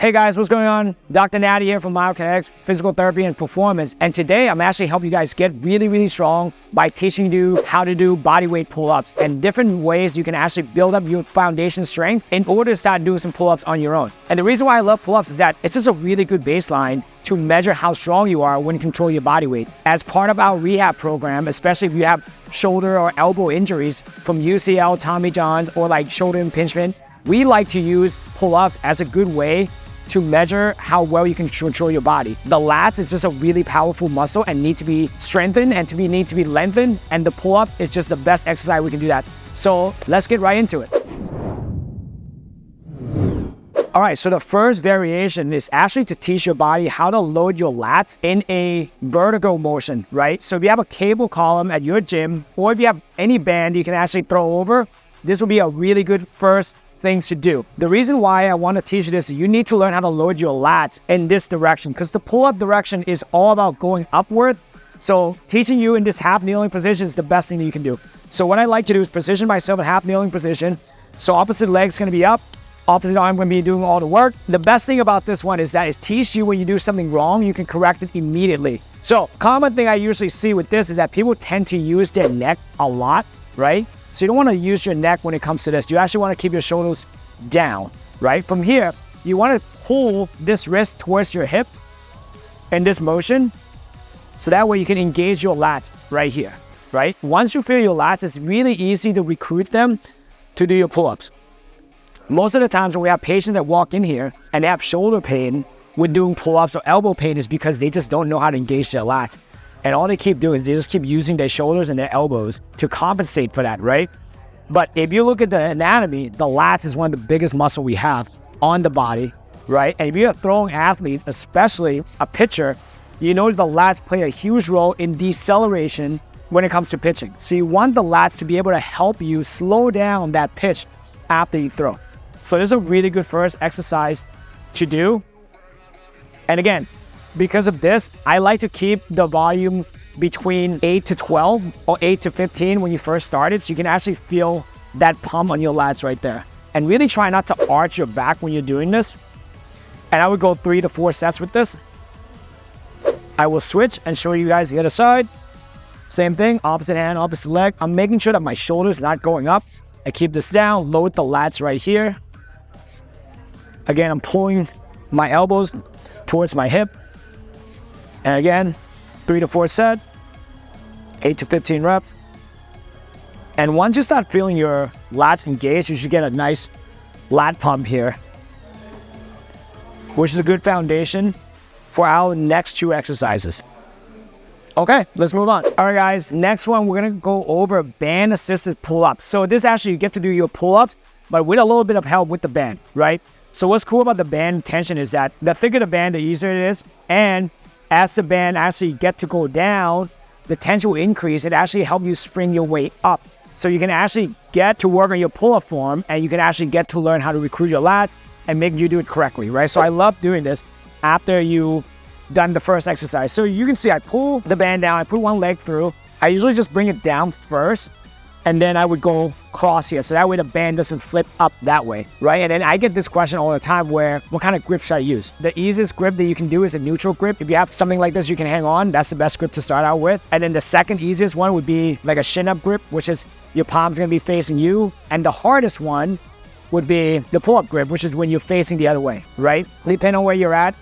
Hey guys, what's going on? Dr. Natty here from Myokinetix, Physical Therapy and Performance. And today I'm actually helping you guys get really strong by teaching you how to do bodyweight pull-ups and different ways you can actually build up your foundation strength in order to start doing some pull-ups on your own. And the reason why I love pull-ups is that it's just a really good baseline to measure how strong you are when you control your body weight. As part of our rehab program, especially if you have shoulder or elbow injuries from UCL, Tommy John's, or like shoulder impingement, we like to use pull-ups as a good way to measure how well you can control your body. The lats is just a really powerful muscle and need to be strengthened and need to be lengthened, and the pull-up is just the best exercise we can do that. So let's get right into it. All right, so the first variation is actually to teach your body how to load your lats in a vertical motion, right? So if you have a cable column at your gym, or if you have any band you can actually throw over, this will be a really good first things to do. The reason why I want to teach you this is you need to learn how to load your lats in this direction, because the pull-up direction is all about going upward. So teaching you in this half kneeling position is the best thing that you can do. So what I like to do is position myself in half kneeling position. So opposite leg's going to be up, opposite arm going to be doing all the work. The best thing about this one is that it teaches you when you do something wrong, you can correct it immediately. So common thing I usually see with this is that people tend to use their neck a lot, right? So you don't want to use your neck when it comes to this. You actually want to keep your shoulders down, right? From here, you want to pull this wrist towards your hip in this motion. So that way you can engage your lats right here, right? Once you feel your lats, it's really easy to recruit them to do your pull-ups. Most of the times when we have patients that walk in here and they have shoulder pain with doing pull-ups or elbow pain is because they just don't know how to engage their lats. And all they keep doing is they just keep using their shoulders and their elbows to compensate for that, right? But if you look at the anatomy, the lats is one of the biggest muscle we have on the body, right? And if you're a throwing athlete, especially a pitcher, you know the lats play a huge role in deceleration when it comes to pitching. So you want the lats to be able to help you slow down that pitch after you throw. So this is a really good first exercise to do. And again, because of this, I like to keep the volume between 8 to 12 or 8 to 15 when you first started, so you can actually feel that pump on your lats right there. And really try not to arch your back when you're doing this. And I would go 3 to 4 sets with this. I will switch and show you guys the other side. Same thing, opposite hand, opposite leg. I'm making sure that my shoulder's not going up. I keep this down, load the lats right here. Again, I'm pulling my elbows towards my hip. And again, 3 to 4 set, 8 to 15 reps. And once you start feeling your lats engaged, you should get a nice lat pump here, which is a good foundation for our next 2 exercises. Okay, let's move on. All right, guys, next one, we're gonna go over band-assisted pull-ups. So this actually, you get to do your pull-ups, but with a little bit of help with the band, right? So what's cool about the band tension is that the thicker the band, the easier it is, and as the band actually get to go down, the tension will increase. It actually helps you spring your weight up. So you can actually get to work on your pull-up form, and you can actually get to learn how to recruit your lats and make you do it correctly, right? So I love doing this after you done the first exercise. So you can see I pull the band down, I put one leg through. I usually just bring it down first, and then I would go cross here. So that way the band doesn't flip up that way, right? And then I get this question all the time where, what kind of grip should I use? The easiest grip that you can do is a neutral grip. If you have something like this you can hang on, that's the best grip to start out with. And then the second easiest one would be like a chin-up grip, which is your palm's gonna be facing you. And the hardest one would be the pull-up grip, which is when you're facing the other way, right? Depending on where you're at.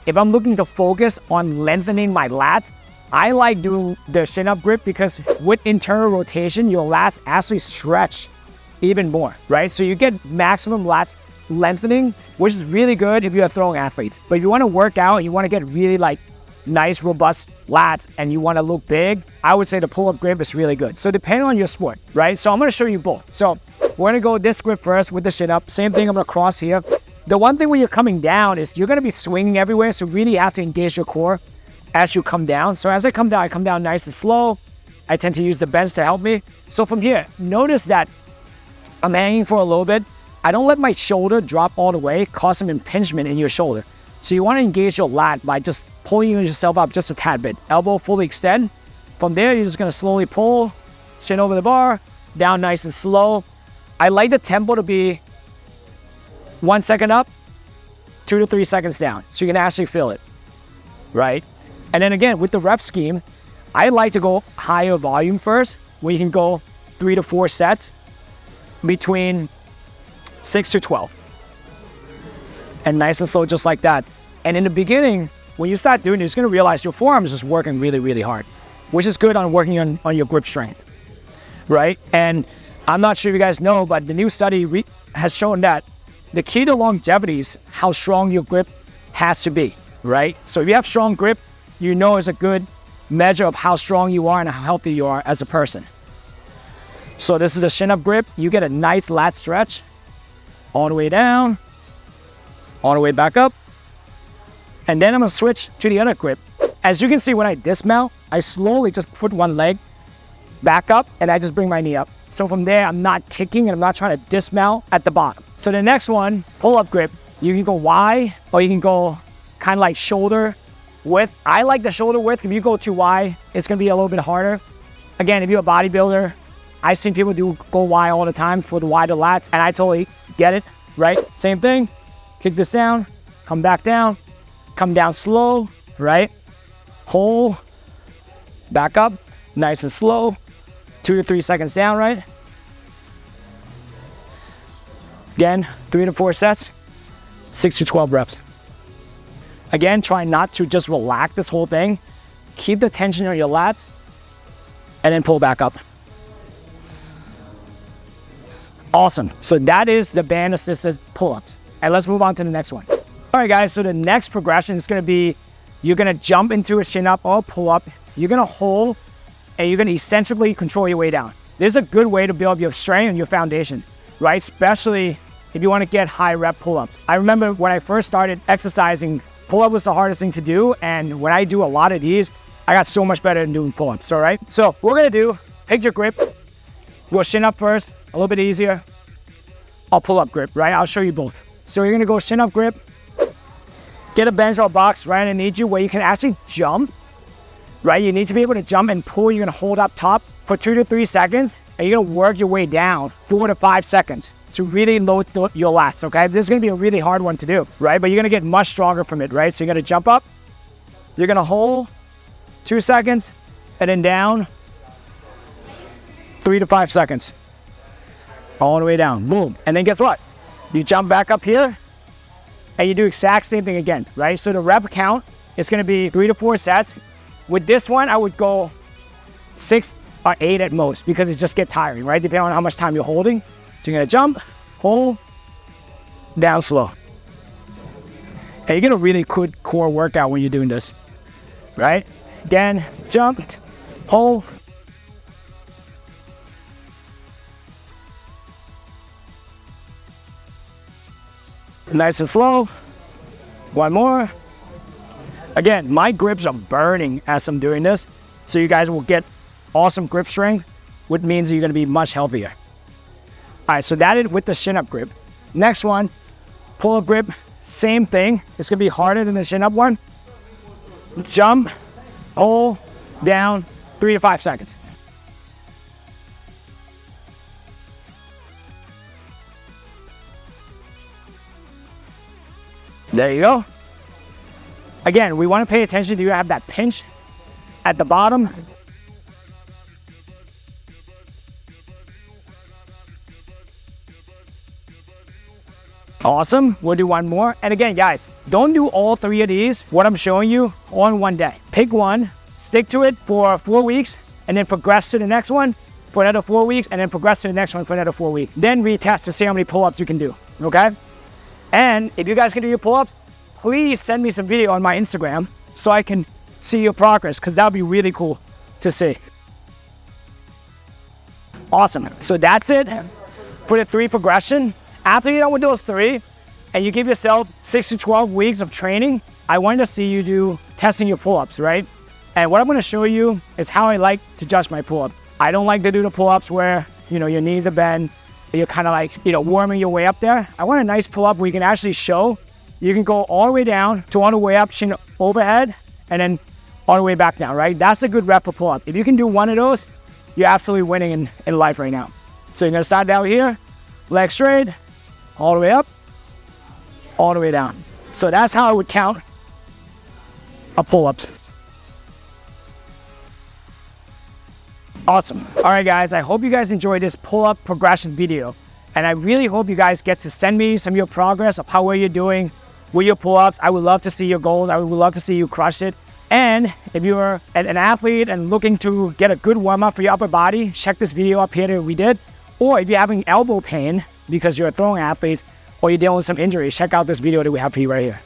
If I'm looking to focus on lengthening my lats, I like doing the chin-up grip because with internal rotation, your lats actually stretch even more, right? So you get maximum lats lengthening, which is really good if you're a throwing athlete. But if you want to work out and you want to get really like nice, robust lats and you want to look big, I would say the pull-up grip is really good. So depending on your sport, right? So I'm going to show you both. So we're going to go this grip first with the chin-up. Same thing, I'm going to cross here. The one thing when you're coming down is you're going to be swinging everywhere, so really you have to engage your core as you come down. So as I come down nice and slow. I tend to use the bench to help me. So from here, notice that I'm hanging for a little bit. I don't let my shoulder drop all the way, cause some impingement in your shoulder. So you want to engage your lat by just pulling yourself up just a tad bit. Elbow fully extend. From there, you're just going to slowly pull, chin over the bar, down nice and slow. I like the tempo to be 1 second up, 2 to 3 seconds down. So you can actually feel it, right? And then again, with the rep scheme, I like to go higher volume first, where you can go 3 to 4 sets between 6 to 12. And nice and slow, just like that. And in the beginning, when you start doing this, you're gonna realize your forearm is just working really, really hard, which is good on working on your grip strength, right? And I'm not sure if you guys know, but the new study has shown that the key to longevity is how strong your grip has to be, right? So if you have strong grip, you know it's a good measure of how strong you are and how healthy you are as a person. So this is a chin-up grip. You get a nice lat stretch all the way down, all the way back up. And then I'm gonna switch to the other grip. As you can see, when I dismount, I slowly just put one leg back up and I just bring my knee up. So from there, I'm not kicking and I'm not trying to dismount at the bottom. So the next one, pull-up grip. You can go Y or you can go kind of like shoulder width. I like the shoulder width. If you go too Y, it's gonna be a little bit harder. Again, if you're a bodybuilder, I've seen people go Y all the time for the wider lats, and I totally get it, right? Same thing, kick this down, come back down, come down slow, right? Hold, back up, nice and slow, 2 to 3 seconds down, right? Again, 3 to 4 sets, 6 to 12 reps. Again, try not to just relax this whole thing. Keep the tension on your lats, and then pull back up. Awesome. So that is the band assisted pull-ups. And let's move on to the next one. All right, guys, so the next progression is gonna be, you're gonna jump into a chin-up or pull-up. You're gonna hold, and you're gonna essentially control your way down. This is a good way to build up your strength and your foundation, right? Especially if you wanna get high rep pull-ups. I remember when I first started exercising, pull-up was the hardest thing to do, and when I do a lot of these, I got so much better than doing pull-ups, all right? So what we're gonna do, pick your grip, go chin up first, a little bit easier. I'll pull-up grip, right? I'll show you both. So you're gonna go chin up grip, get a bench or box right underneath you where you can actually jump, right? You need to be able to jump and pull. You're gonna hold up top for 2 to 3 seconds, and you're gonna work your way down 4 to 5 seconds to really load your lats, okay? This is gonna be a really hard one to do, right? But you're gonna get much stronger from it, right? So you're gonna jump up, you're gonna hold 2 seconds, and then down 3 to 5 seconds. All the way down, boom. And then guess what? You jump back up here, and you do exact same thing again, right? So the rep count is gonna be 3 to 4 sets. With this one, I would go 6 or 8 at most, because it just gets tiring, right? Depending on how much time you're holding. So you're gonna jump, hold, down slow. And you get a really good core workout when you're doing this, right? Again, jump, hold, nice and slow. One more. Again, my grips are burning as I'm doing this, so you guys will get awesome grip strength, which means you're gonna be much healthier. All right, so that is with the chin-up grip. Next one, pull-up grip, same thing. It's gonna be harder than the chin-up one. Jump, hold, down, 3 to 5 seconds. There you go. Again, we want to pay attention to you have that pinch at the bottom. Awesome. We'll do one more. And again, guys, don't do all 3 of these, what I'm showing you, on one day. Pick one, stick to it for 4 weeks, and then progress to the next one for another 4 weeks, and then progress to the next one for another 4 weeks. Then retest to see how many pull-ups you can do, okay? And if you guys can do your pull-ups, please send me some video on my Instagram so I can see your progress, because that would be really cool to see. Awesome. So that's it for the 3 progression. After you're done with those 3, and you give yourself 6 to 12 weeks of training, I wanted to see you do testing your pull-ups, right? And what I'm going to show you is how I like to judge my pull-up. I don't like to do the pull-ups where, your knees are bent, you're kind of like, warming your way up there. I want a nice pull-up where you can actually show. You can go all the way down to all the way up, chin overhead, and then all the way back down, right? That's a good rep for pull-up. If you can do one of those, you're absolutely winning in life right now. So you're gonna start down here, leg straight, all the way up, all the way down. So that's how I would count a pull-ups. Awesome. All right, guys, I hope you guys enjoyed this pull-up progression video. And I really hope you guys get to send me some of your progress of how well you're doing with your pull-ups. I would love to see your goals. I would love to see you crush it. And if you're an athlete and looking to get a good warm-up for your upper body, check this video up here that we did. Or if you're having elbow pain because you're a throwing athlete or you're dealing with some injuries, check out this video that we have for you right here.